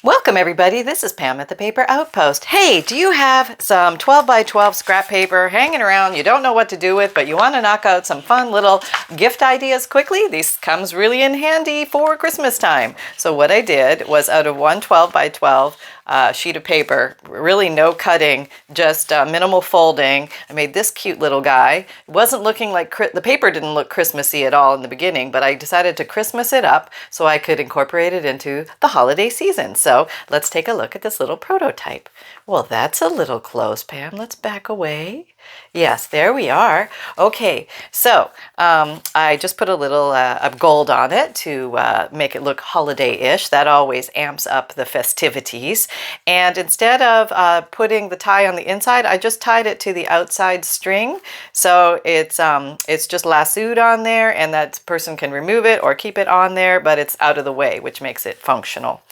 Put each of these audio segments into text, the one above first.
Welcome everybody, this is Pam at the Paper Outpost. Hey, do you have some 12 by 12 scrap paper hanging around you don't know what to do with, but you want to knock out some fun little gift ideas quickly? This comes really in handy for Christmas time. So what I did was out of one 12 by 12 sheet of paper, really no cutting, just minimal folding, I made this cute little guy. It wasn't looking like, the paper didn't look Christmassy at all in the beginning, but I decided to Christmas it up so I could incorporate it into the holiday season. So let's take a look at this little prototype. Well, that's a little close, Pam. Let's back away. Yes, there we are. Okay, so I just put a little of gold on it to make it look holiday-ish. That always amps up the festivities. And instead of putting the tie on the inside, I just tied it to the outside string. So it's just lassoed on there, and that person can remove it or keep it on there, but it's out of the way, which makes it functional.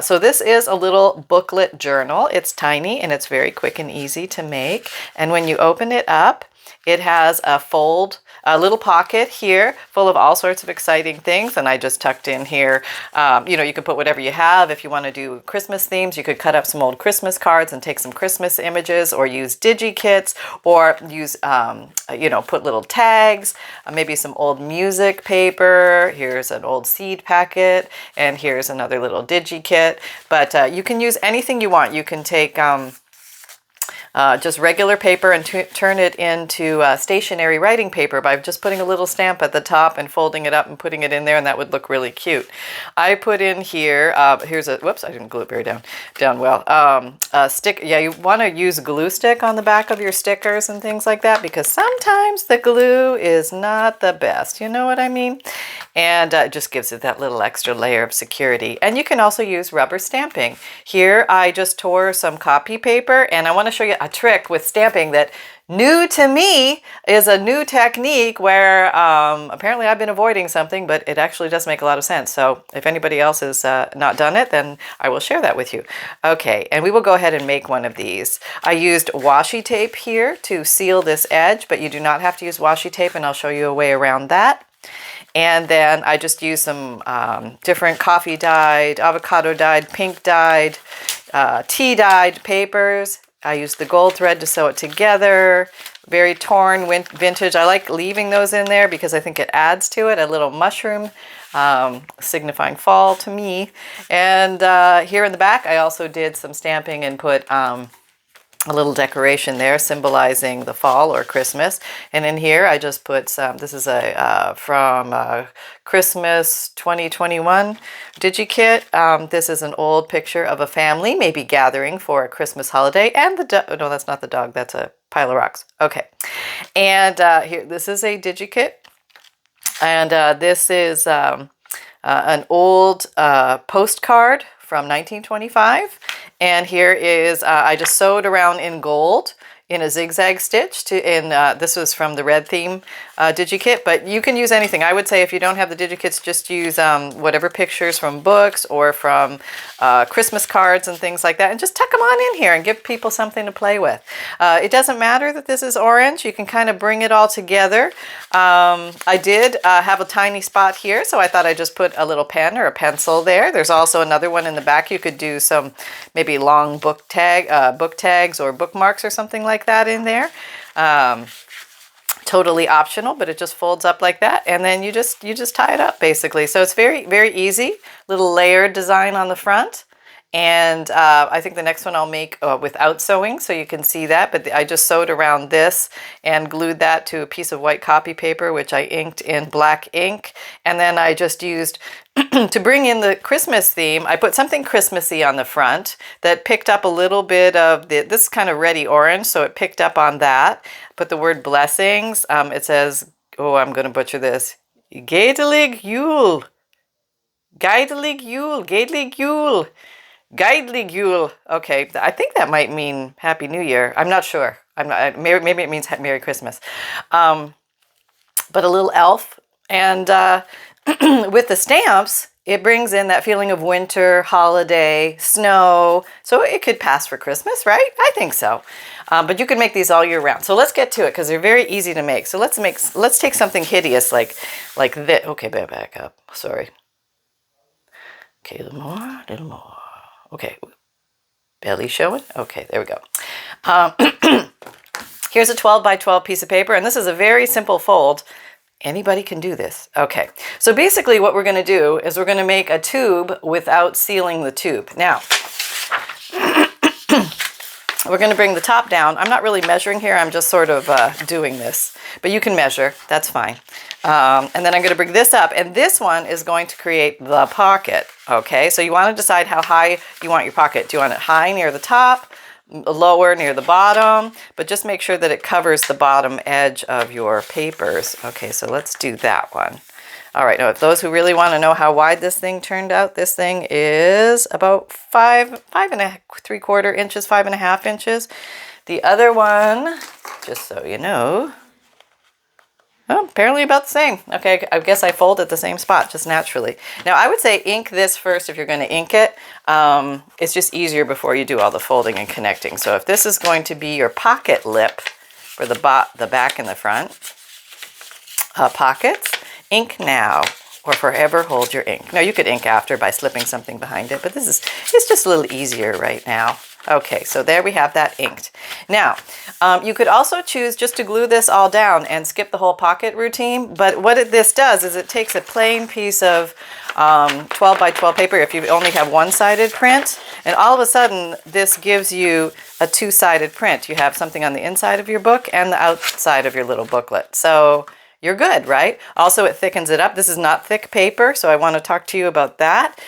So this is a little booklet journal. It's tiny and it's very quick and easy to make. And when you open it up, it has a little pocket here full of all sorts of exciting things, and I just tucked in here, you know, you can put whatever you have. If you want to do Christmas themes, you could cut up some old Christmas cards and take some Christmas images, or use Digikits, or use, you know, put little tags, maybe some old music paper. Here's an old seed packet, and here's another little Digikit. But you can use anything you want. You can take just regular paper and turn it into stationery writing paper by just putting a little stamp at the top and folding it up and putting it in there, and that would look really cute. I put in here, here's a, whoops, I didn't glue it very down well. A stick, yeah, you want to use glue stick on the back of your stickers and things like that, because sometimes the glue is not the best, you know what I mean? And it just gives it that little extra layer of security. And you can also use rubber stamping. Here I just tore some copy paper, and I want to show you a trick with stamping that new to me is a new technique where apparently I've been avoiding something, but it actually does make a lot of sense. So if anybody else has not done it, then I will share that with you. Okay, and we will go ahead and make one of these. I used washi tape here to seal this edge, but you do not have to use washi tape, and I'll show you a way around that. And then I just used some different coffee dyed, avocado dyed, pink dyed, tea dyed papers. I used the gold thread to sew it together. Very torn vintage. I like leaving those in there because I think it adds to it. A little mushroom signifying fall to me. And here in the back I also did some stamping and put a little decoration there symbolizing the fall or Christmas. And in here I just put some, this is a from Christmas 2021 Digikit. This is an old picture of a family maybe gathering for a Christmas holiday, and the no, that's not the dog, that's a pile of rocks. Okay, and here, this is a Digikit, and this is an old postcard from 1925. And here is, I just sewed around in gold in a zigzag stitch this was from the red theme Digikit, but you can use anything. I would say if you don't have the Digikits, just use whatever pictures from books or from Christmas cards and things like that, and just tuck them on in here and give people something to play with. It doesn't matter that this is orange. You can kind of bring it all together. I did have a tiny spot here, so I thought I'd just put a little pen or a pencil there. There's also another one in the back. You could do some maybe long book tags or bookmarks or something like that in there. Totally optional, but it just folds up like that, and then you just tie it up basically. So it's very, very easy. Little layered design on the front. And I think the next one I'll make without sewing, so you can see that. But I just sewed around this and glued that to a piece of white copy paper, which I inked in black ink. And then I just used, to bring in the Christmas theme, I put something Christmassy on the front that picked up a little bit of this is kind of reddy orange, so it picked up on that. Put the word blessings. It says, oh, I'm going to butcher this, Gaidelig Yule. Gaidelig Yule. Gaidelig Yule. Gaidelig Yule. Okay, I think that might mean Happy New Year. I'm not sure. Maybe it means Merry Christmas. But a little elf. And with the stamps, it brings in that feeling of winter, holiday, snow. So it could pass for Christmas, right? I think so. But you can make these all year round. So let's get to it because they're very easy to make. So let's take something hideous like this. Okay, back up. Sorry. Okay, a little more, a little more. Okay, belly showing. Okay, there we go. Um, here's a 12 by 12 piece of paper, and this is a very simple fold. Anybody can do this. Okay, so basically what we're going to do is we're going to make a tube without sealing the tube. Now, we're going to bring the top down. I'm not really measuring here. I'm just sort of doing this, but you can measure. That's fine. And then I'm going to bring this up, and this one is going to create the pocket. Okay, so you want to decide how high you want your pocket. Do you want it high near the top, lower near the bottom? But just make sure that it covers the bottom edge of your papers. Okay, so let's do that one. All right, now if those who really want to know how wide this thing turned out, this thing is about 5.75 inches, 5.5 inches. The other one, just so you know, oh, apparently about the same. Okay, I guess I fold at the same spot, just naturally. Now, I would say ink this first if you're going to ink it. It's just easier before you do all the folding and connecting. So if this is going to be your pocket lip for the back and the front pockets, ink now or forever hold your ink. Now, you could ink after by slipping something behind it, but it's just a little easier right now. Okay, so there we have that inked. Now, you could also choose just to glue this all down and skip the whole pocket routine, but what this does is it takes a plain piece of 12 by 12 paper if you only have one-sided print, and all of a sudden this gives you a two-sided print. You have something on the inside of your book and the outside of your little booklet. So you're good, right? Also, it thickens it up. This is not thick paper, so I want to talk to you about that.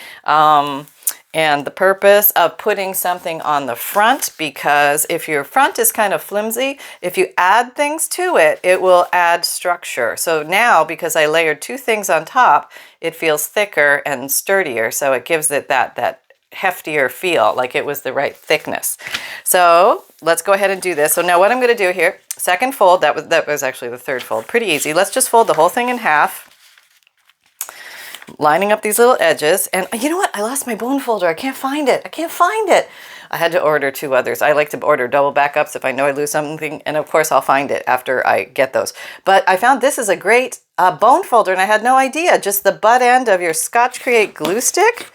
And the purpose of putting something on the front, because if your front is kind of flimsy, if you add things to it, it will add structure. So now, because I layered two things on top, it feels thicker and sturdier, so it gives it that heftier feel, like it was the right thickness. So let's go ahead and do this. So now what I'm going to do here, second fold, that was actually the third fold, pretty easy. Let's just fold the whole thing in half, lining up these little edges. And you know what? I lost my bone folder. I can't find it. I can't find it. I had to order two others. I like to order double backups if I know I lose something, and of course I'll find it after I get those. But I found this is a great bone folder, and I had no idea. Just the butt end of your Scotch Create glue stick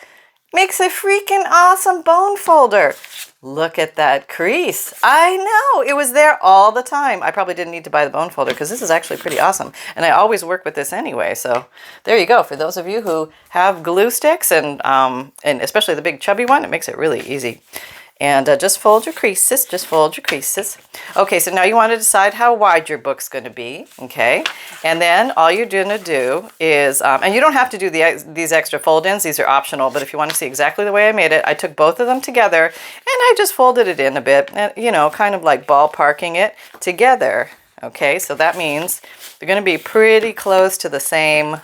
makes a freaking awesome bone folder. Look at that crease. I know, it was there all the time. I probably didn't need to buy the bone folder because this is actually pretty awesome. And I always work with this anyway. So there you go. For those of you who have glue sticks and especially the big chubby one, it makes it really easy. And just fold your creases, just fold your creases. Okay, so now you want to decide how wide your book's going to be, okay? And then all you're going to do is, and you don't have to do these extra fold-ins, these are optional, but if you want to see exactly the way I made it, I took both of them together and I just folded it in a bit, and, you know, kind of like ballparking it together, okay? So that means they're going to be pretty close to the same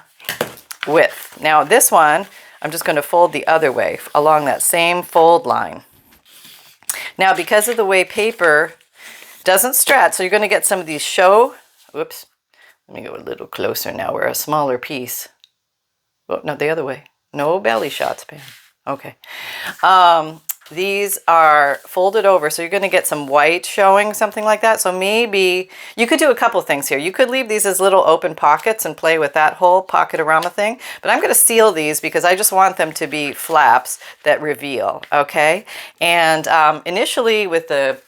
width. Now this one, I'm just going to fold the other way along that same fold line. Now, because of the way paper doesn't stretch, so you're going to get some of these whoops, let me go a little closer now. We're a smaller piece. Oh, no, the other way. No belly shots, Pam. Okay. These are folded over, so you're going to get some white showing, something like that. So maybe you could do a couple things here. You could leave these as little open pockets and play with that whole pocket-orama thing, but I'm going to seal these because I just want them to be flaps that reveal, okay? And initially with the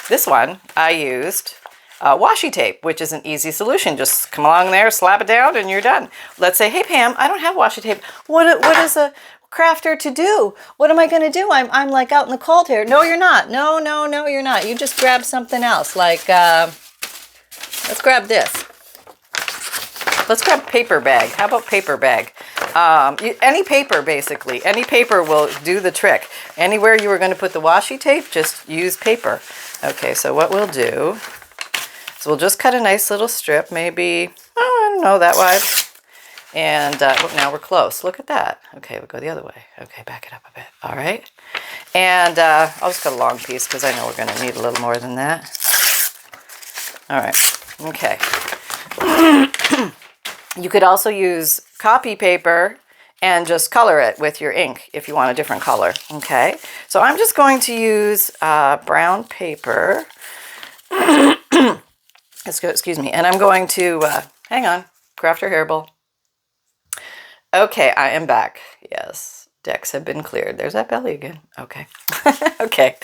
this one, I used washi tape, which is an easy solution. Just come along there, slap it down, and you're done. Let's say, hey, Pam, I don't have washi tape. What is a crafter to do? What am I going to do? I'm like out in the cold here. No, you're not. No, you're not. You just grab something else. Like, let's grab this. Let's grab paper bag. How about paper bag? Any paper, basically. Any paper will do the trick. Anywhere you were going to put the washi tape, just use paper. Okay, so what we'll do is we'll just cut a nice little strip, maybe, I don't know, that wide. And now we're close. Look at that. Okay, we'll go the other way. Okay, back it up a bit. All right. And I'll just cut a long piece because I know we're going to need a little more than that. All right. Okay. You could also use copy paper and just color it with your ink if you want a different color. Okay. So I'm just going to use brown paper. Excuse me. And I'm going to, hang on, Crafter Hairball. Okay, I am back. Yes, Decks have been cleared. There's that belly again. Okay. Okay.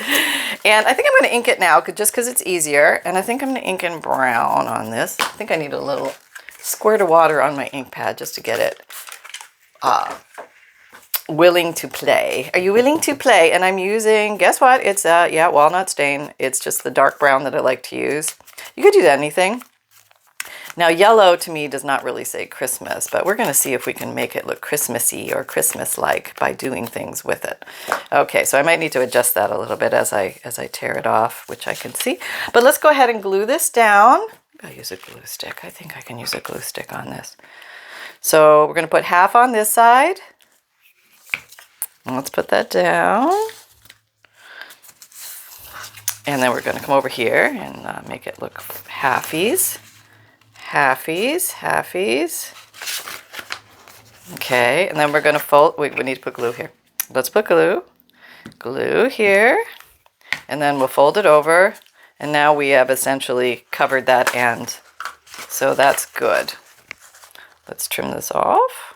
And I think I'm going to ink it now just because it's easier. And I think I'm going to ink in brown on this. I think I need a little squirt of water on my ink pad just to get it willing to play. Are you willing to play? And I'm using, guess what? It's, yeah, walnut stain. It's just the dark brown that I like to use. You could use anything. Now, yellow to me does not really say Christmas, but we're going to see if we can make it look Christmassy or Christmas-like by doing things with it. Okay, so I might need to adjust that a little bit as I tear it off, which I can see. But let's go ahead and glue this down. I'll use a glue stick. I think I can use a glue stick on this. So we're going to put half on this side. And let's put that down. And then we're going to come over here and make it look halfies. Halfies, halfies. Okay, and then we're going to fold. Wait, we need to put glue here. Let's put glue. Glue here. And then we'll fold it over. And now we have essentially covered that end. So that's good. Let's trim this off.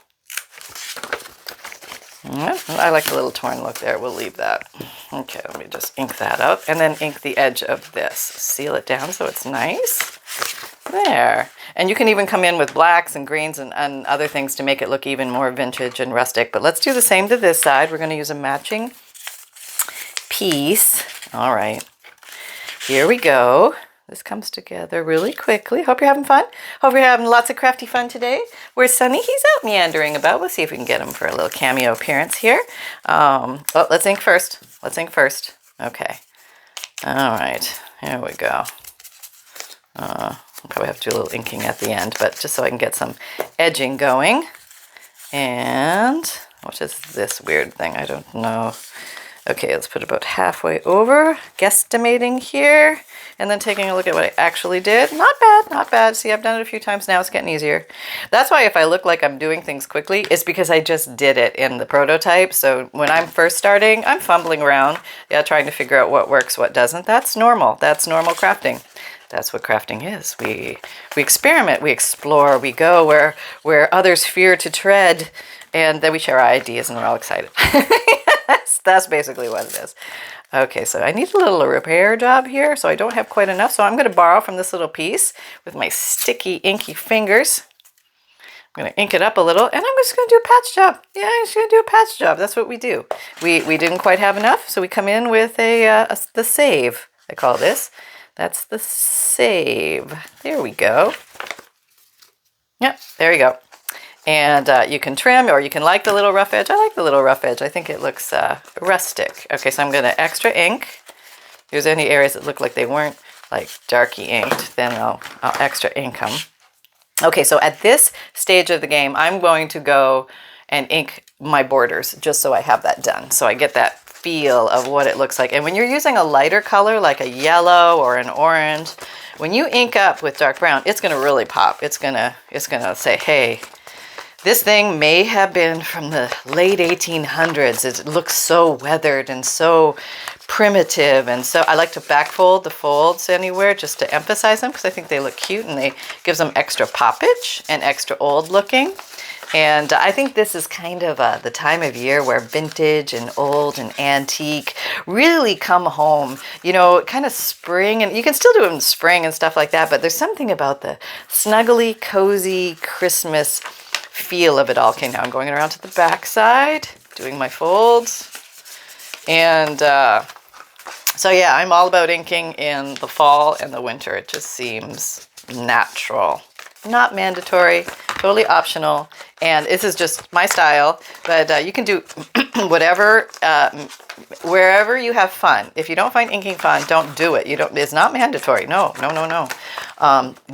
I like the little torn look there. We'll leave that. Okay, let me just ink that out. And then ink the edge of this. Seal it down so it's nice. There. And you can even come in with blacks and greens and other things to make it look even more vintage and rustic. But let's do the same to this side. We're going to use a matching piece. All right. Here we go. This comes together really quickly. Hope you're having fun. Hope you're having lots of crafty fun today. Where's Sunny? He's out meandering about. We'll see if we can get him for a little cameo appearance here. Oh, let's ink first. Let's ink first. Okay. All right. Here we go. I'll probably have to do a little inking at the end, but just so I can get some edging going. And what is this weird thing? I don't know. Okay, let's put about halfway over, guesstimating here, and then taking a look at what I actually did. Not bad, not bad. See, I've done it a few times now. It's getting easier. That's why if I look like I'm doing things quickly, it's because I just did it in the prototype. So when I'm first starting, I'm fumbling around, trying to figure out what works, what doesn't. That's normal. That's normal crafting. That's what crafting is. We experiment, we explore, we go where others fear to tread, and then we share our ideas and we're all excited. That's basically what it is. Okay, so I need a little repair job here, so I don't have quite enough. So I'm going to borrow from this little piece with my sticky, inky fingers. I'm going to ink it up a little, and I'm just going to do a patch job. Yeah, I'm just going to do a patch job. That's what we do. We didn't quite have enough, so we come in with the save, I call this. That's the save. There we go. Yep, there you go. And you can trim, or you can like the little rough edge. I like the little rough edge. I think it looks rustic. Okay, so I'm going to extra ink. If there's any areas that look like they weren't like darky inked, then I'll extra ink them. Okay, so at this stage of the game, I'm going to go and ink my borders just so I have that done. So I get that feel of what it looks like. And when you're using a lighter color like a yellow or an orange, when you ink up with dark brown, it's going to really pop. It's going to say, hey, this thing may have been from the late 1800s. It looks so weathered and so primitive. And so I like to backfold the folds anywhere just to emphasize them because I think they look cute and they gives them extra poppage and extra old looking. And I think this is kind of the time of year where vintage and old and antique really come home. You know, kind of spring, and you can still do it in spring and stuff like that, but there's something about the snuggly, cozy Christmas feel of it all. Okay, now I'm going around to the back side, doing my folds. And so yeah, I'm all about inking in the fall and the winter. It just seems natural. Not mandatory, totally optional. And this is just my style, but you can do whatever, wherever you have fun. If you don't find inking fun, don't do it. It's not mandatory. No.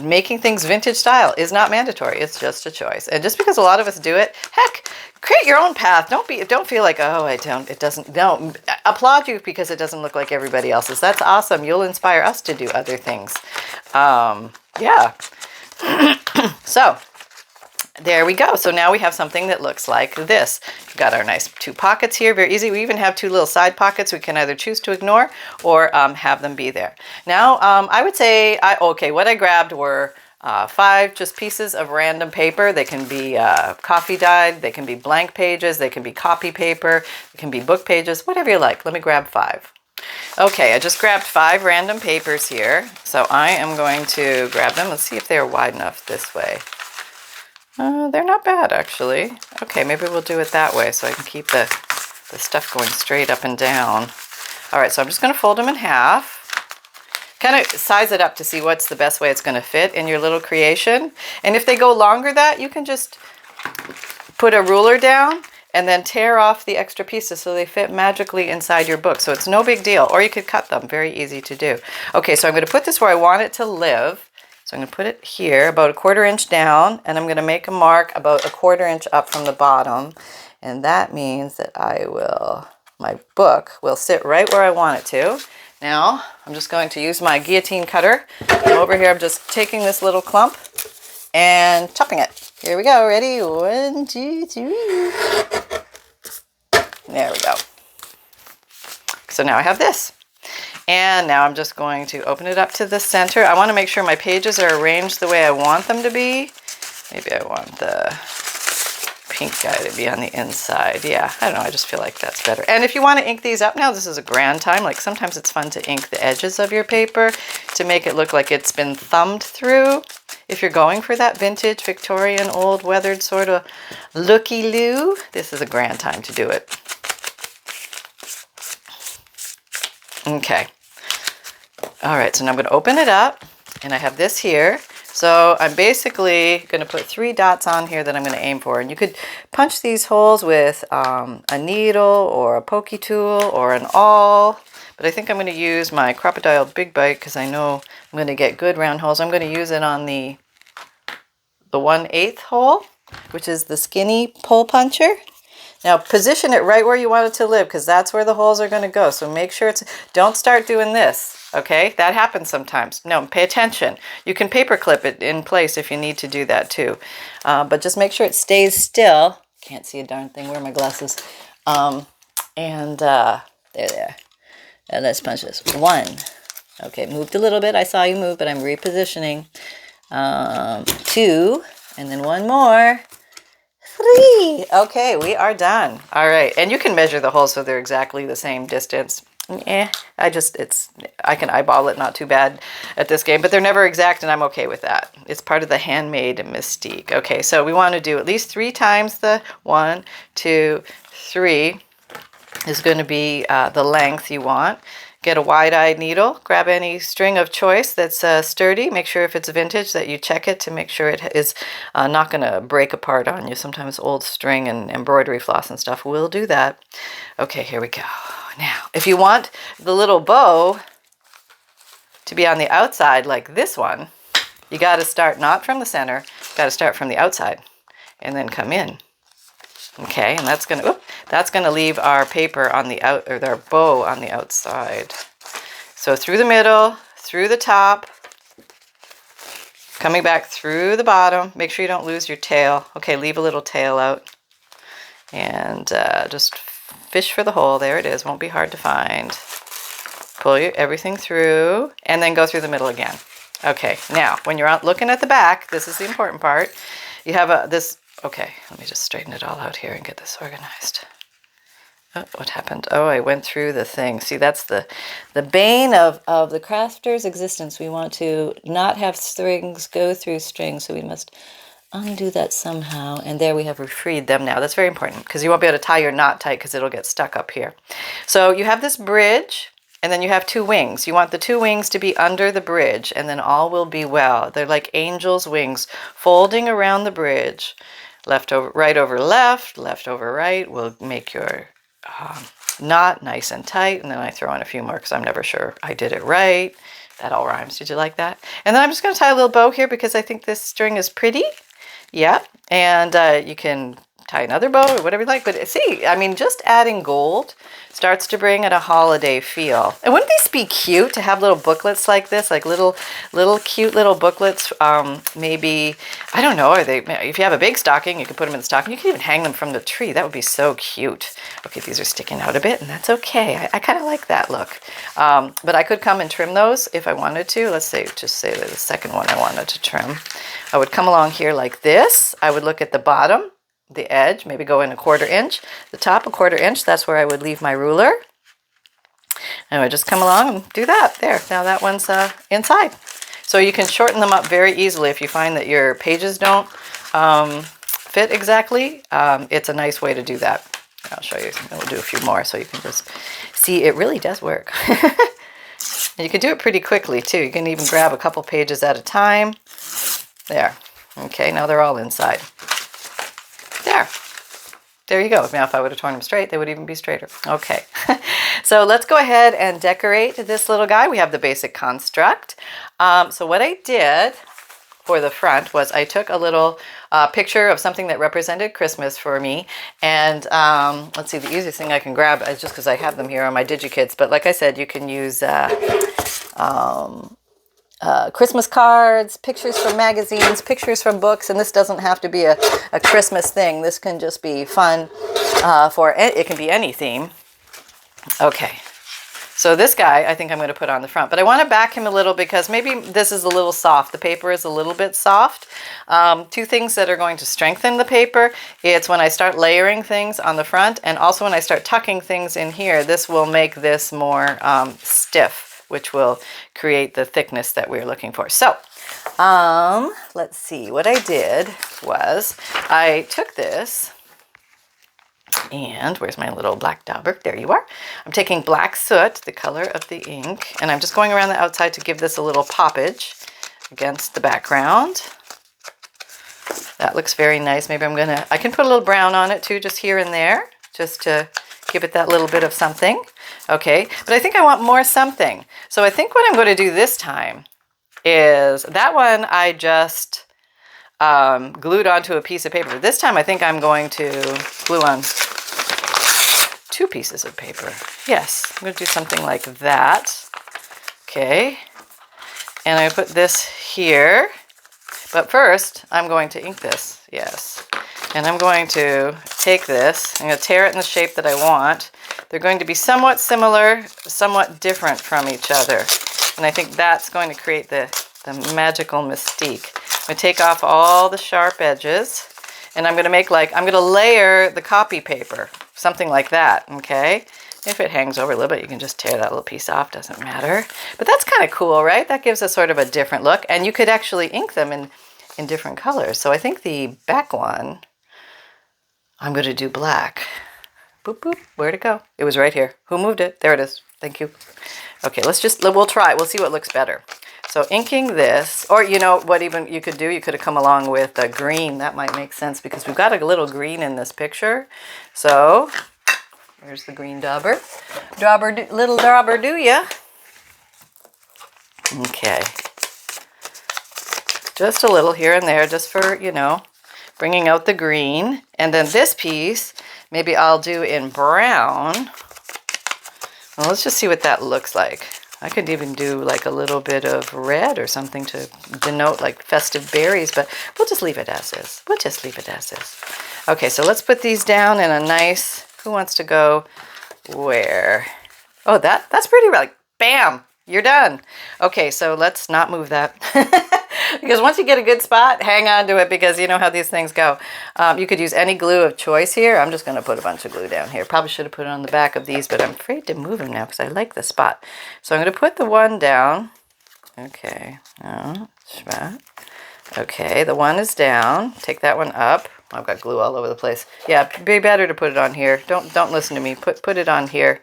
Making things vintage style is not mandatory. It's just a choice. And just because a lot of us do it, heck, create your own path. Don't feel like, oh, it doesn't. No, applaud you because it doesn't look like everybody else's. That's awesome. You'll inspire us to do other things. Yeah. So there we go. So now we have something that looks like this. We've got our nice two pockets here. Very easy. We even have two little side pockets we can either choose to ignore or have them be there. Now, I would say, what I grabbed were 5 just pieces of random paper. They can be coffee dyed, they can be blank pages, they can be copy paper, it can be book pages, whatever you like. Let me grab 5. Okay, I just grabbed 5 random papers here. So I am going to grab them. Let's see if they're wide enough this way. They're not bad, actually. Okay, maybe we'll do it that way so I can keep the stuff going straight up and down. All right, so I'm just going to fold them in half. Kind of size it up to see what's the best way it's going to fit in your little creation. And if they go longer that, you can just put a ruler down and then tear off the extra pieces so they fit magically inside your book. So it's no big deal. Or you could cut them. Very easy to do. Okay, so I'm going to put this where I want it to live. So I'm going to put it here about a 1/4 inch down, and I'm going to make a mark about a 1/4 inch up from the bottom. And that means that my book will sit right where I want it to. Now, I'm just going to use my guillotine cutter. And over here, I'm just taking this little clump and chopping it. Here we go. Ready? 1, 2, 3. There we go. So now I have this. And now I'm just going to open it up to the center. I want to make sure my pages are arranged the way I want them to be. Maybe I want the pink guy to be on the inside. Yeah, I don't know. I just feel like that's better. And if you want to ink these up now, this is a grand time. Like sometimes it's fun to ink the edges of your paper to make it look like it's been thumbed through. If you're going for that vintage, Victorian, old, weathered sort of looky-loo, this is a grand time to do it. Okay. All right, so now I'm going to open it up, and I have this here. So I'm basically going to put 3 dots on here that I'm going to aim for. And you could punch these holes with a needle or a pokey tool or an awl. But I think I'm going to use my Crocodile Big Bite because I know I'm going to get good round holes. I'm going to use it on the 1/8 hole, which is the skinny hole puncher. Now position it right where you want it to live because that's where the holes are going to go. So make sure don't start doing this. Okay, that happens sometimes. No, pay attention. You can paper clip it in place if you need to do that too. But just make sure it stays still. Can't see a darn thing. Where are my glasses? There. And let's punch this. 1. Okay, moved a little bit. I saw you move, but I'm repositioning. 2. And then 1 more. 3. Okay, we are done. All right, and you can measure the holes so they're exactly the same distance. I can eyeball it, not too bad at this game, but they're never exact, and I'm okay with that. It's part of the handmade mystique. Okay, so we want to do at least 3 times the 1, 2, 3 is going to be the length you want. Get a wide-eyed needle, grab any string of choice that's sturdy. Make sure if it's vintage that you check it to make sure it is not going to break apart on you. Sometimes old string and embroidery floss and stuff will do that. Okay, here we go. Now, if you want the little bow to be on the outside like this one, you got to start not from the center, you got to start from the outside and then come in. Okay, and that's gonna leave our paper on the our bow on the outside. So through the middle, through the top, coming back through the bottom. Make sure you don't lose your tail. Okay, leave a little tail out. And just fish for the hole. There it is. Won't be hard to find. Pull everything through and then go through the middle again. Okay, now when you're out looking at the back, this is the important part. You have this. Okay, let me just straighten it all out here and get this organized. Oh, what happened? Oh, I went through the thing. See, that's the bane of the crafter's existence. We want to not have strings go through strings, so we must undo that somehow. And there we have freed them now. That's very important because you won't be able to tie your knot tight because it'll get stuck up here. So you have this bridge, and then you have 2 wings. You want the 2 wings to be under the bridge, and then all will be well. They're like angel's wings folding around the bridge. Left over, right over left, left over right will make your knot nice and tight. And then I throw in a few more because I'm never sure I did it right. That all rhymes. Did you like that? And then I'm just going to tie a little bow here because I think this string is pretty. Yeah. And you can tie another bow or whatever you like. But see, I mean, just adding gold starts to bring it a holiday feel. And wouldn't these be cute to have little booklets like this, like little cute little booklets? Maybe, I don't know, if you have a big stocking, you can put them in the stocking. You can even hang them from the tree. That would be so cute. Okay, these are sticking out a bit, and that's okay. I kind of like that look. But I could come and trim those if I wanted to. Let's say, just say that the second one I wanted to trim. I would come along here like this. I would look at the bottom, the edge, maybe go in 1/4 inch. The top 1/4 inch, that's where I would leave my ruler. And I would just come along and do that. There, now that one's inside. So you can shorten them up very easily if you find that your pages don't fit exactly. It's a nice way to do that. I'll show you. We'll do a few more so you can just see it really does work. And you can do it pretty quickly too. You can even grab a couple pages at a time. There. Okay, now they're all inside. There you go. Now if I would have torn them straight, they would even be straighter. Okay. So let's go ahead and decorate this little guy. We have the basic construct. So what I did for the front was I took a little picture of something that represented Christmas for me. And let's see, the easiest thing I can grab is just because I have them here on my Digikits. But like I said, you can use Christmas cards, pictures from magazines, pictures from books, and this doesn't have to be a Christmas thing. This can just be fun it can be any theme. Okay, so this guy I think I'm going to put on the front, but I want to back him a little because maybe this is a little soft. The paper is a little bit soft. Two things that are going to strengthen the paper, it's when I start layering things on the front, and also when I start tucking things in here. This will make this more stiff, which will create the thickness that we're looking for. So let's see, what I did was I took this, and where's my little black dauber? There you are. I'm taking black soot, the color of the ink, and I'm just going around the outside to give this a little poppage against the background. That looks very nice. Maybe I can put a little brown on it too, just here and there, just to give it that little bit of something. Okay, but I think I want more something. So I think what I'm going to do this time is that one I just glued onto a piece of paper. This time I think I'm going to glue on 2 pieces of paper. Yes, I'm going to do something like that. Okay, and I put this here. But first, I'm going to ink this. Yes. And I'm going to take this, I'm going to tear it in the shape that I want. They're going to be somewhat similar, somewhat different from each other. And I think that's going to create the magical mystique. I'm going to take off all the sharp edges, and I'm going to make I'm going to layer the copy paper, something like that, okay? If it hangs over a little bit, you can just tear that little piece off, doesn't matter. But that's kind of cool, right? That gives us sort of a different look, and you could actually ink them in different colors. So I think the back one, I'm going to do black. Boop, boop. Where'd it go? It was right here. Who moved it? There it is. Thank you. Okay, we'll try it. We'll see what looks better. So inking this, or you know what even you could do, you could have come along with a green. That might make sense because we've got a little green in this picture. So there's the green dauber. Little dauber do ya? Okay. Just a little here and there, just for, bringing out the green. And then this piece, maybe I'll do in brown. Well, let's just see what that looks like. I could even do like a little bit of red or something to denote like festive berries, but we'll just leave it as is. We'll just leave it as is. Okay, so let's put these down in a nice, who wants to go where? Oh, that's pretty, like, bam, you're done. Okay, so let's not move that. Because once you get a good spot, hang on to it because you know how these things go. You could use any glue of choice here. I'm just going to put a bunch of glue down here. Probably should have put it on the back of these, but I'm afraid to move them now because I like the spot. So I'm going to put the one down. Okay. Okay, the one is down. Take that one up. I've got glue all over the place. Yeah, it'd be better to put it on here. Don't listen to me. Put it on here.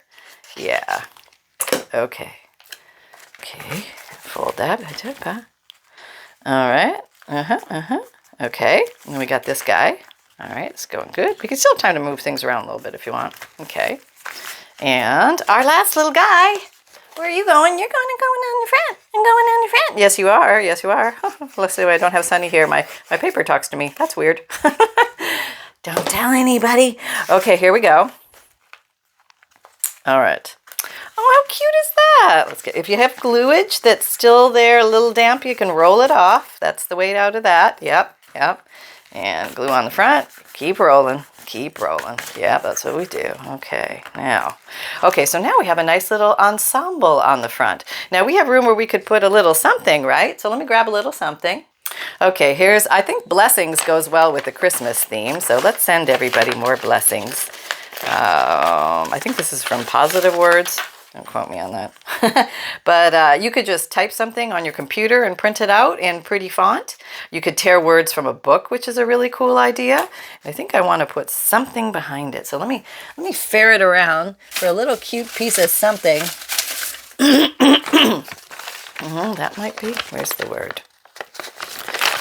Yeah. Okay. Okay. Fold that. All right. Okay. And then we got this guy. All right. It's going good. We can still have time to move things around a little bit if you want. Okay. And our last little guy. Where are you going? You're going on the front. I'm going on the front. Yes, you are. Yes, you are. Let's see. I don't have Sunny here. My paper talks to me. That's weird. Don't tell anybody. Okay, here we go. All right. Oh, how cute is that? Let's get, if you have gluage that's still there, a little damp, you can roll it off. That's the way out of that. Yep, yep. And glue on the front. Keep rolling. Keep rolling. Yeah, that's what we do. Okay, now. Okay, so now we have a nice little ensemble on the front. Now we have room where we could put a little something, right? So let me grab a little something. Okay, here's, I think blessings goes well with the Christmas theme. So let's send everybody more blessings. I think this is from Positive Words. Don't quote me on that. But you could just type something on your computer and print it out in pretty font. You could tear words from a book, which is a really cool idea. I think I want to put something behind it. So let me ferret around for a little cute piece of something. That might be, where's the word?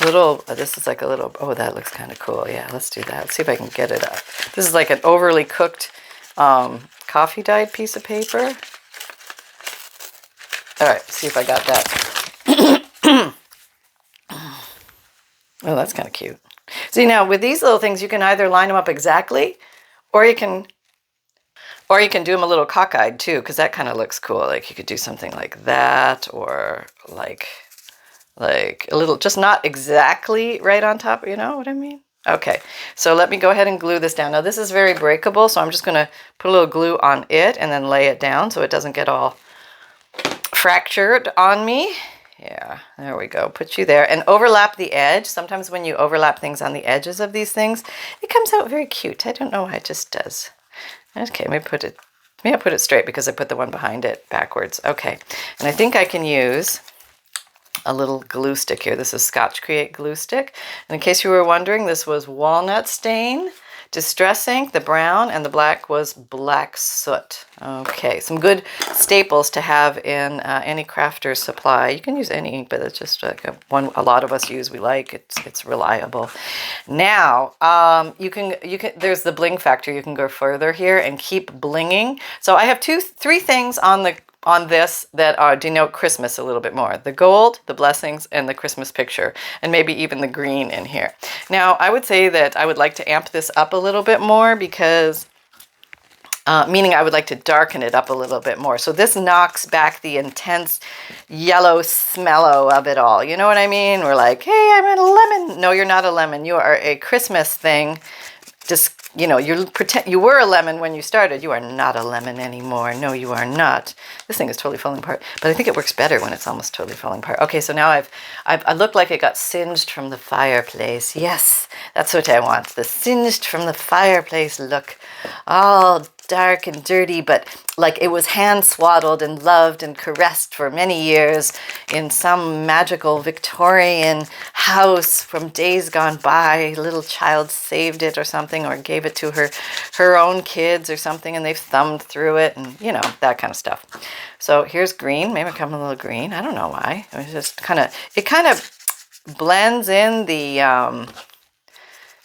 Little, this is like a little, oh, that looks kind of cool. Yeah, let's do that. Let's see if I can get it up. This is like an overly cooked coffee dyed piece of paper. All right, see if I got that. Oh, that's kind of cute. See, now with these little things, you can either line them up exactly, or you can do them a little cockeyed too, because that kind of looks cool. Like you could do something like that, or like a little, just not exactly right on top, you know what I mean? Okay, so let me go ahead and glue this down. Now this is very breakable, so I'm just gonna put a little glue on it and then lay it down so it doesn't get all fractured on me. Yeah, there we go. Put you there and overlap the edge. Sometimes when you overlap things on the edges of these things, it comes out very cute. I don't know why, it just does. Okay, maybe I put it straight because I put the one behind it backwards. Okay, and I think I can use a little glue stick here. This is Scotch Create glue stick. And in case you were wondering, this was walnut stain, distress ink, the brown, and the black was black soot. Okay, some good staples to have in any crafter's supply. You can use any ink, but it's just like one a lot of us use. We like it's reliable. Now you can there's the bling factor. You can go further here and keep blinging. So I have three things on this that denote Christmas a little bit more. The gold, the blessings, and the Christmas picture, and maybe even the green in here. Now, I would say that I would like to amp this up a little bit more because, meaning I would like to darken it up a little bit more. So this knocks back the intense yellow smello of it all. You know what I mean? We're like, hey, I'm a lemon. No, you're not a lemon. You are a Christmas thing. Just, you know, you were a lemon when you started. You are not a lemon anymore. No, you are not. This thing is totally falling apart, but I think it works better when it's almost totally falling apart. Okay, so now I look like it got singed from the fireplace. Yes, that's what I want. The singed from the fireplace look. All dark and dirty, but like it was hand swaddled and loved and caressed for many years in some magical Victorian house from days gone by. A little child saved it or something, or gave it to her own kids or something, and they've thumbed through it, and you know, that kind of stuff. So here's green. Maybe come a little green. I don't know why. It was just kind of blends in the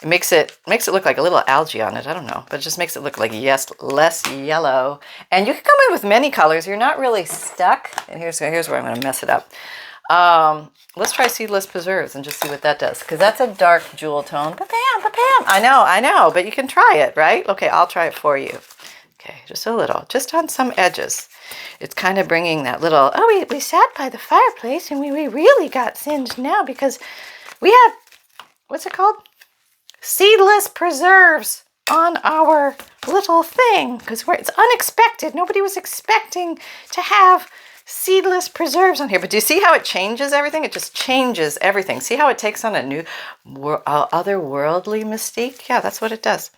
it makes it look like a little algae on it. I don't know, but it just makes it look like, yes, less yellow. And you can come in with many colors. You're not really stuck. And here's where I'm going to mess it up. Let's try Seedless Preserves and just see what that does, because that's a dark jewel tone. Ba-bam. I know, but you can try it, right? Okay, I'll try it for you. Okay, just a little, just on some edges. It's kind of bringing that little, oh, we sat by the fireplace and we really got singed now because we have, what's it called? Seedless preserves on our little thing, because it's unexpected. Nobody was expecting to have seedless preserves on here. But do you see how it changes everything? It just changes everything. See how it takes on a new otherworldly mystique? Yeah, that's what it does.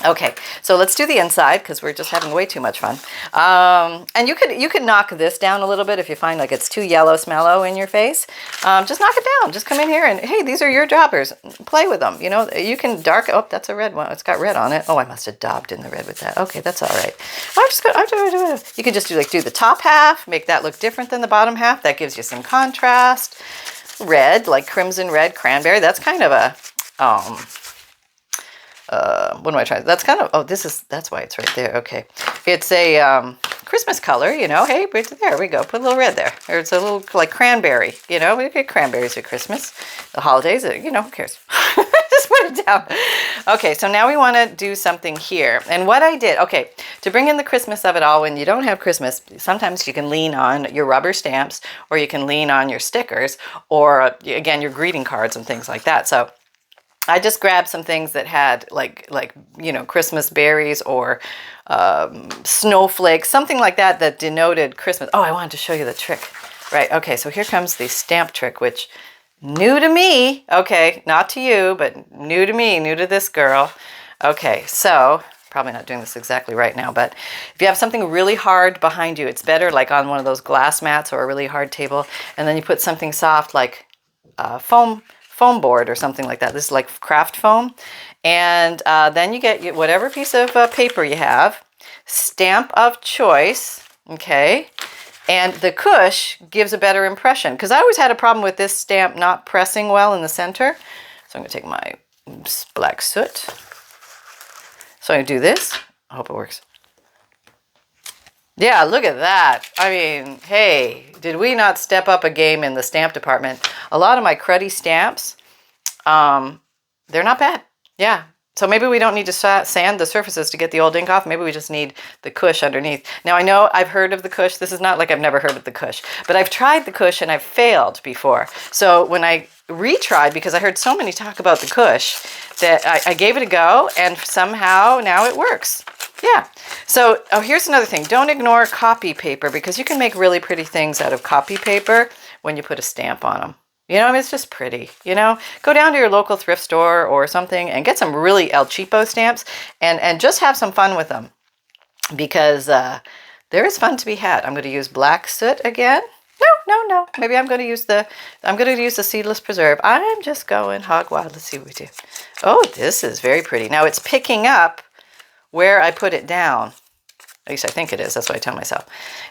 Okay, so let's do the inside because we're just having way too much fun. And you could knock this down a little bit if you find like it's too yellow smello in your face. Just knock it down. Just come in here and hey, these are your jobbers. Play with them. You know, you can dark. Oh, that's a red one. It's got red on it. Oh, I must have daubed in the red with that. Okay, that's all right. You can just do the top half, make that look different than the bottom half. That gives you some contrast. Red, like crimson red, cranberry. That's kind of a what am I trying? That's kind of, oh, that's why it's right there. Okay. It's a Christmas color, you know. Hey, right there we go. Put a little red there. Or it's a little like cranberry, you know. We get cranberries at Christmas. The holidays, you know, who cares? Just put it down. Okay, so now we want to do something here. And what I did, okay, to bring in the Christmas of it all, when you don't have Christmas, sometimes you can lean on your rubber stamps, or you can lean on your stickers, or again, your greeting cards and things like that. So I just grabbed some things that had like you know, Christmas berries or snowflakes, something like that that denoted Christmas. Oh, I wanted to show you the trick. Right, okay, so here comes the stamp trick, which new to me. Okay, not to you, but new to me, new to this girl. Okay, so probably not doing this exactly right now, but if you have something really hard behind you, it's better like on one of those glass mats or a really hard table, and then you put something soft like foam board or something like that. This is like craft foam. And then you get whatever piece of paper you have, stamp of choice, okay? And the cush gives a better impression, because I always had a problem with this stamp not pressing well in the center. So I'm gonna take my black soot. So I'm gonna do this. I hope it works. Yeah, look at that. I mean, hey, did we not step up a game in the stamp department? A lot of my cruddy stamps, they're not bad. Yeah. So maybe we don't need to sand the surfaces to get the old ink off. Maybe we just need the cush underneath. Now, I know I've heard of the cush. This is not like I've never heard of the cush, but I've tried the cush and I've failed before. So when I retried, because I heard so many talk about the cush, that I gave it a go, and somehow now it works. Yeah. So, oh, here's another thing. Don't ignore copy paper, because you can make really pretty things out of copy paper when you put a stamp on them. You know, I mean, it's just pretty, you know. Go down to your local thrift store or something and get some really El Cheapo stamps and just have some fun with them, because there is fun to be had. I'm going to use black soot again. No. Maybe I'm going to use the seedless preserve. I'm just going hog wild. Let's see what we do. Oh, this is very pretty. Now it's picking up where I put it down. At least I think it is. That's what I tell myself.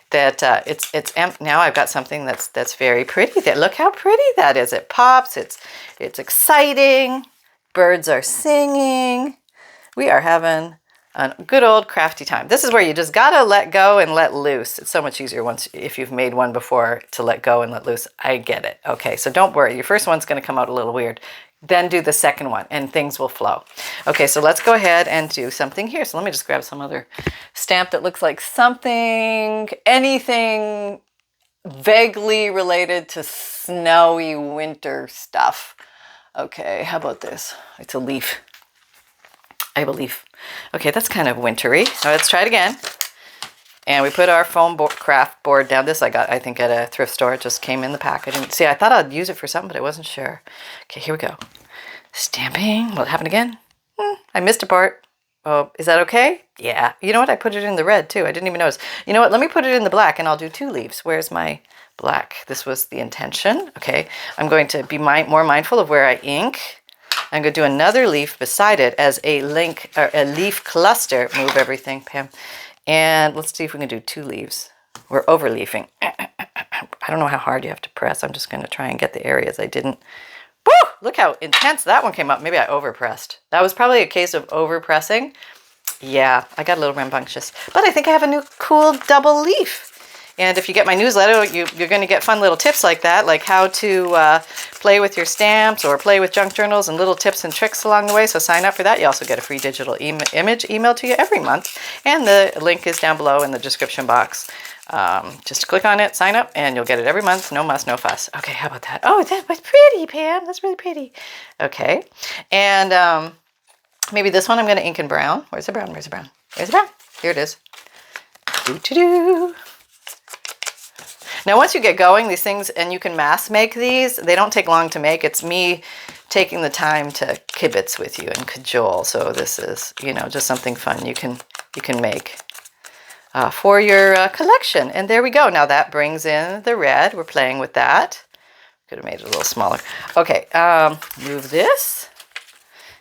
That it's now I've got something that's very pretty. There, look how pretty that is. It pops. It's exciting. Birds are singing. We are having a good old crafty time. This is where you just gotta let go and let loose. It's so much easier if you've made one before to let go and let loose. I get it. Okay, so don't worry. Your first one's gonna come out a little weird. Then do the second one and things will flow. Okay, so let's go ahead and do something here. So let me just grab some other stamp that looks like anything vaguely related to snowy winter stuff. Okay, how about this? It's a leaf. I have a leaf. Okay, that's kind of wintry. Now let's try it again. And we put our foam craft board down. This I got, I think, at a thrift store. It just came in the pack. I thought I'd use it for something, but I wasn't sure. Okay, here we go. Stamping. Will it happen again? I missed a part. Oh, is that okay? Yeah. You know what? I put it in the red too. I didn't even notice. You know what? Let me put it in the black and I'll do 2 leaves. Where's my black? This was the intention. Okay. I'm going to be more mindful of where I ink. I'm going to do another leaf beside it as a leaf cluster. Move everything, Pam. And let's see if we can do 2 leaves. We're over leafing. I don't know how hard you have to press. I'm just going to try and get the areas I didn't. Woo! Look how intense that one came up. Maybe I overpressed. That was probably a case of overpressing. Yeah, I got a little rambunctious. But I think I have a new cool double leaf. And if you get my newsletter, you're going to get fun little tips like that, like how to play with your stamps or play with junk journals and little tips and tricks along the way. So sign up for that. You also get a free digital image emailed to you every month. And the link is down below in the description box. Just click on it, sign up, and you'll get it every month. No muss, no fuss. Okay, how about that? Oh, that was pretty, Pam. That's really pretty. Okay. And maybe this one I'm going to ink in brown. Where's the brown? Where's the brown? Where's the brown? Here it is. Do-do-do. Now, once you get going, these things, and you can mass make these, they don't take long to make. It's me taking the time to kibitz with you and cajole. So this is, you know, just something fun you can make for your collection. And there we go. Now that brings in the red. We're playing with that. Could have made it a little smaller. Okay, move this.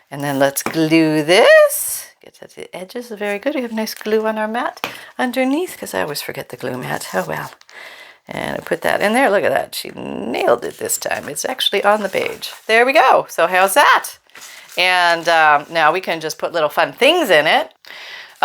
And then let's glue this. Get to the edges. Very good. We have nice glue on our mat underneath, because I always forget the glue mat. Oh, well. And I put that in there. Look at that. She nailed it this time. It's actually on the page. There we go. So how's that? And now we can just put little fun things in it.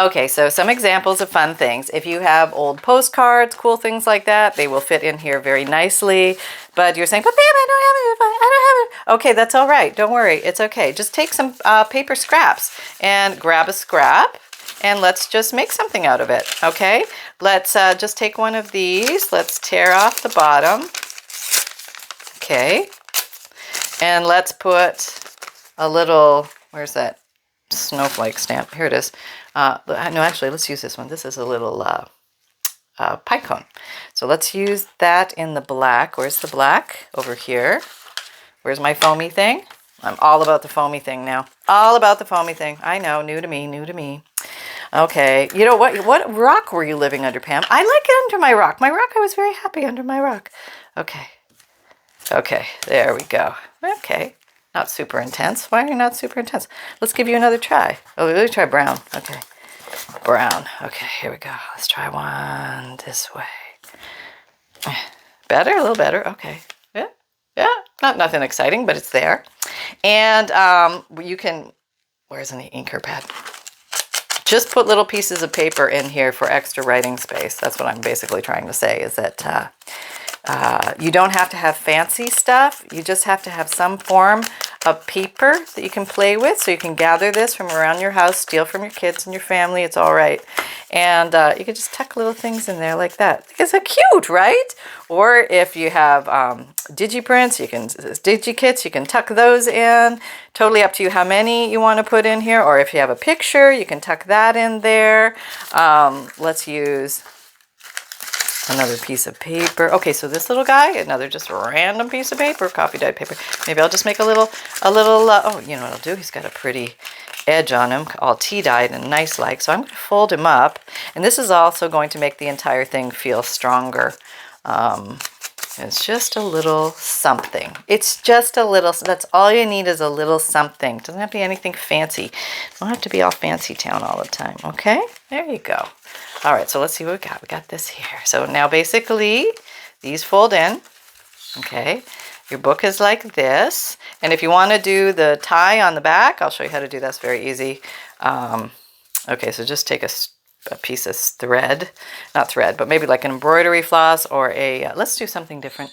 Okay, so some examples of fun things. If you have old postcards, cool things like that, they will fit in here very nicely. But you're saying, but Pam, I don't have it. I don't have it. Okay, that's all right. Don't worry. It's okay. Just take some paper scraps and grab a scrap and let's just make something out of it. Okay, let's just take one of these. Let's tear off the bottom. Okay, and let's put a little, where's that snowflake stamp? Here it is. No, actually, let's use this one. This is a little pie cone. So let's use that in the black. Where's the black? Over here. Where's my foamy thing? I'm all about the foamy thing now. All about the foamy thing. I know, new to me, new to me. Okay, you know what rock were you living under, Pam? I like it under my rock. My rock, I was very happy under my rock. Okay. Okay, there we go. Okay, not super intense. Why are you not super intense? Let's give you another try. Oh, let me try brown. Okay, brown. Okay, here we go. Let's try one this way. Better, a little better. Okay, yeah, not nothing exciting, but it's there. And you can, where's an inker pad? Just put little pieces of paper in here for extra writing space. That's what I'm basically trying to say, is that you don't have to have fancy stuff. You just have to have some form of paper that you can play with. So you can gather this from around your house, steal from your kids and your family. It's all right. And you can just tuck little things in there like that. It's so cute, right? Or if you have digiprints, digikits, you can tuck those in. Totally up to you how many you want to put in here. Or if you have a picture, you can tuck that in there. Let's use another piece of paper. Okay, so this little guy, another just random piece of paper, coffee dyed paper. Maybe I'll just make a little, oh, you know what I'll do? He's got a pretty edge on him, all tea dyed and nice like. So I'm going to fold him up. And this is also going to make the entire thing feel stronger. It's just a little something. It's just a little, that's all you need, is a little something. It doesn't have to be anything fancy. It don't have to be all fancy town all the time. Okay, there you go. All right, so let's see what we got. We got this here. So now basically these fold in. Okay, your book is like this. And if you want to do the tie on the back, I'll show you how to do that. It's very easy. Okay, so just take a piece of thread, not thread, but maybe like an embroidery floss or a, let's do something different.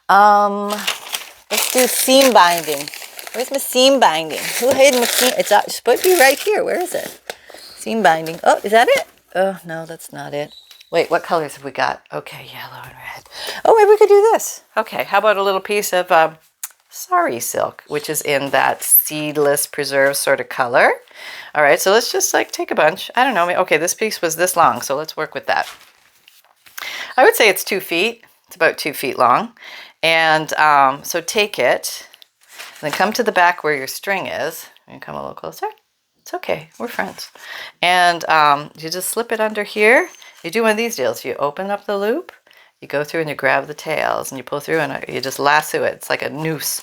Let's do seam binding. Where's my seam binding? Who hid my seam? It's supposed to be right here. Where is it? Seam binding. Oh, is that it? Oh, no, that's not it. Wait, what colors have we got? Okay, yellow and red. Oh, maybe we could do this. Okay, how about a little piece of sari silk, which is in that seedless preserve sort of color. All right, so let's just like take a bunch. I don't know. Okay, this piece was this long, so let's work with that. I would say it's 2 feet. It's about 2 feet long. And so take it, and then come to the back where your string is. And come a little closer. It's okay, we're friends. And you just slip it under here. You do one of these deals. You open up the loop, you go through and you grab the tails and you pull through and you just lasso it. It's like a noose.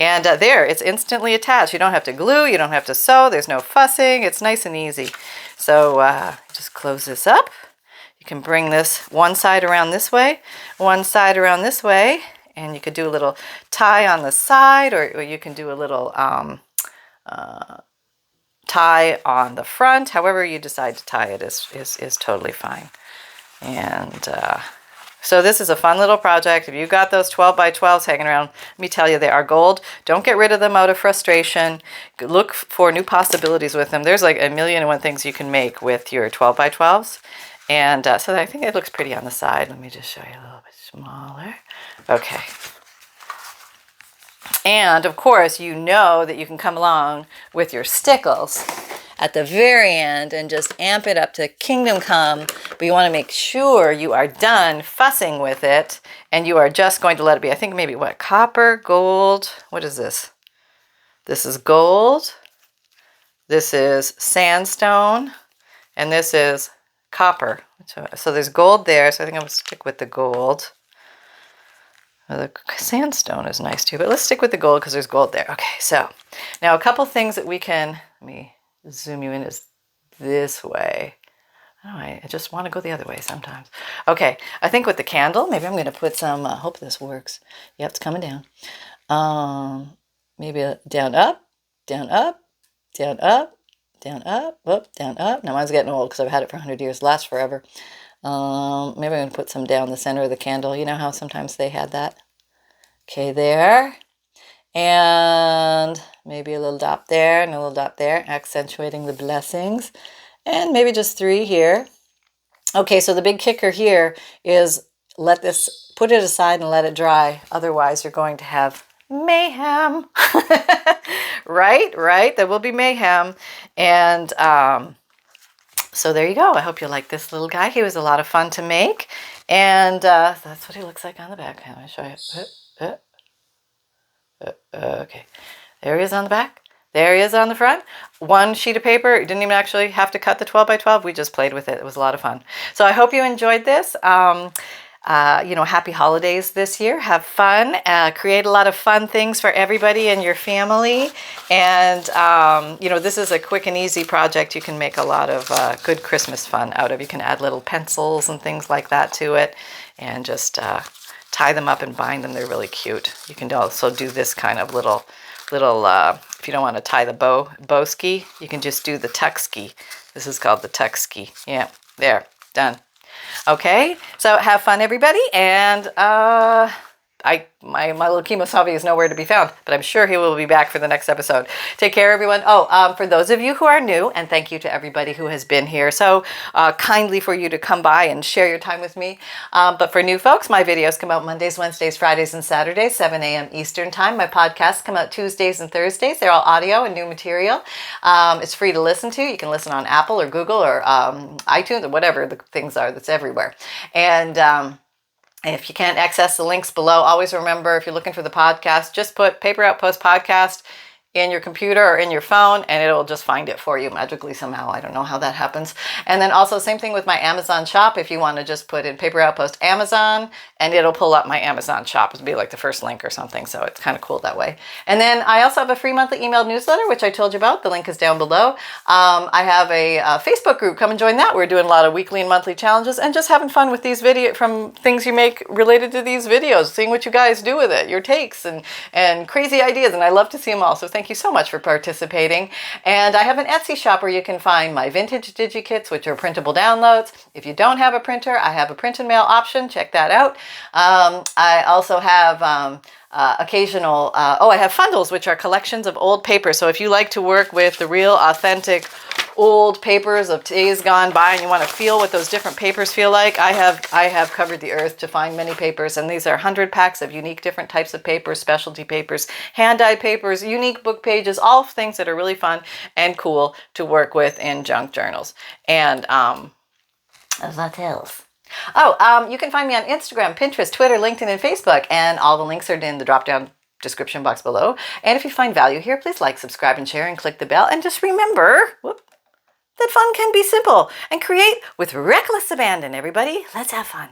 And there, it's instantly attached. You don't have to glue, you don't have to sew, there's no fussing. It's nice and easy. So just close this up. You can bring this one side around this way, one side around this way, and you could do a little tie on the side, or you can do a little tie on the front. However you decide to tie it is totally fine. And so this is a fun little project. If you've got those 12 by 12s hanging around, let me tell you, they are gold. Don't get rid of them out of frustration. Look for new possibilities with them. There's like a million and one things you can make with your 12 by 12s. And so I think it looks pretty on the side. Let me just show you a little bit smaller. Okay. And of course, you know that you can come along with your stickles at the very end and just amp it up to kingdom come. But you want to make sure you are done fussing with it and you are just going to let it be. I think maybe what, copper, gold, what is this? This is gold, this is sandstone, and this is copper. So there's gold there, so I think I'm going to stick with the gold. The sandstone is nice too, but let's stick with the gold because there's gold there. Okay, so now a couple things that we can, let me zoom you in, is this way. Oh, I just want to go the other way sometimes. Okay, I think with the candle, maybe I'm going to put some, hope this works. Yep, it's coming down. Maybe down, up, down, up, down, up, down, up, down, up. Now mine's getting old because I've had it for 100 years. Lasts forever. Maybe I'm going to put some down the center of the candle. You know how sometimes they had that? Okay, there. And maybe a little dot there and a little dot there, accentuating the blessings. And maybe just 3 here. Okay, so the big kicker here is put it aside and let it dry. Otherwise, you're going to have mayhem. Right? There will be mayhem. And so there you go. I hope you like this little guy. He was a lot of fun to make. And that's what he looks like on the back. Let me show you. Okay, there he is on the back. There he is on the front. 1 sheet of paper. You didn't even actually have to cut the 12 by 12. We just played with it. It was a lot of fun. So I hope you enjoyed this. Happy holidays this year. Have fun. Create a lot of fun things for everybody in your family. And, this is a quick and easy project. You can make a lot of good Christmas fun out of. You can add little pencils and things like that to it. And just tie them up and bind them. They're really cute. You can also do this kind of little if you don't want to tie the bow ski, you can just do the tuck ski. This is called the tuck ski. Yeah, there, done. Okay, so have fun, everybody, and my little Kemosabe is nowhere to be found, but I'm sure he will be back for the next episode. Take care, everyone. For those of you who are new, and thank you to everybody who has been here so kindly for you to come by and share your time with me. But for new folks, my videos come out Mondays, Wednesdays, Fridays, and Saturdays, 7 a.m. Eastern Time. My podcasts come out Tuesdays and Thursdays. They're all audio and new material. It's free to listen to. You can listen on Apple or Google or iTunes or whatever the things are that's everywhere. And if you can't access the links below, always remember, if you're looking for the podcast, just put Paper Outpost Podcast in your computer or in your phone, and it'll just find it for you magically somehow. I don't know how that happens. And then also same thing with my Amazon shop. If you want to just put in Paper Outpost Amazon, and it'll pull up my Amazon shop. It'll be like the first link or something. So it's kind of cool that way. And then I also have a free monthly email newsletter, which I told you about. The link is down below. I have a Facebook group. Come and join that. We're doing a lot of weekly and monthly challenges and just having fun with these from things you make related to these videos, seeing what you guys do with it, your takes and crazy ideas. And I love to see them all. So thank you so much for participating. And I have an Etsy shop where you can find my Vintage Digikits, which are printable downloads. If you don't have a printer, I have a print and mail option. Check that out. I also have I have FUNDLEs, which are collections of old paper. So if you like to work with the real authentic old papers of days gone by and you want to feel what those different papers feel like, I have covered the earth to find many papers, and these are 100 packs of unique different types of papers, specialty papers, hand-dyed papers, unique book pages, all things that are really fun and cool to work with in junk journals. And what else? You can find me on Instagram, Pinterest, Twitter, LinkedIn, and Facebook, and all the links are in the drop-down description box below. And if you find value here, please like, subscribe, and share, and click the bell. And just remember that fun can be simple, and create with reckless abandon, everybody. Let's have fun.